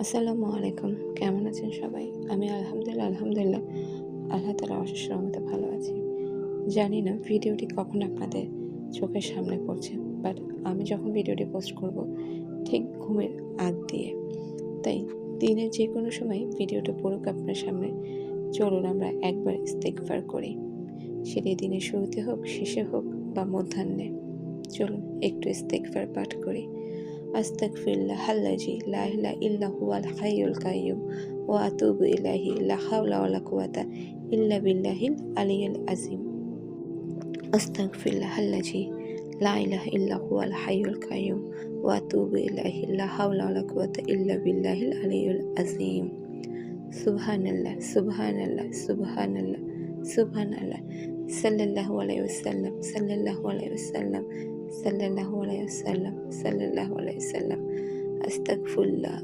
আসসালামু আলাইকুম। কেমন আছেন সবাই? আমি আলহামদুলিল্লাহ আল্লাহ তাআলার অশেষ রহমতে ভালো আছি। জানি না ভিডিওটি কখন আপনাদের চোখের সামনে পড়ছে, বাট আমি যখন ভিডিওটি পোস্ট করব ঠিক ঘুমের আগ দিয়ে। তাই দিনের যেকোনো সময় ভিডিওটা পড়ুক আপনার সামনে। চলুন আমরা একবার ইস্তেগফার করি। সেটি দিনের শুরুতে হোক, শেষে হোক বা মধ্যাহ্নে। চলুন একটু ইস্তেগফার পাঠ করি। আস্তাগফিরুল্লাহ আল্লাযী লা ইলাহা ইল্লা হুয়াল হাইয়ুল কাইয়্যুম ওয়া আতুবু ইলাইহি লা হাওলা ওয়ালা কুওয়াতা ইল্লা বিল্লাহিল আলিয়্যিল আযীম। আস্তাগফিরুল্লাহ আল্লাযী লা ইলাহা ইল্লা হুয়াল হাইয়ুল কাইয়্যুম ওয়া আতুবু ইলাইহি লা হাওলা ওয়ালা কুওয়াতা ইল্লা বিল্লাহিল আলিয়্যিল আযীম। সুবহানাল্লাহ সুবহানাল্লাহ সুবহানাল্লাহ সুবহানাল্লাহ। সাল্লাল্লাহু আলাইহি ওয়াসাল্লাম সাল্লাল্লাহু আলাইহি ওয়াসাল্লাম সাল্লাল্লাহু আলাইহি ওয়াসাল্লাম সাল্লাল্লাহু আলাইহি ওয়াসাল্লাম। আস্তাগফিরুল্লাহ।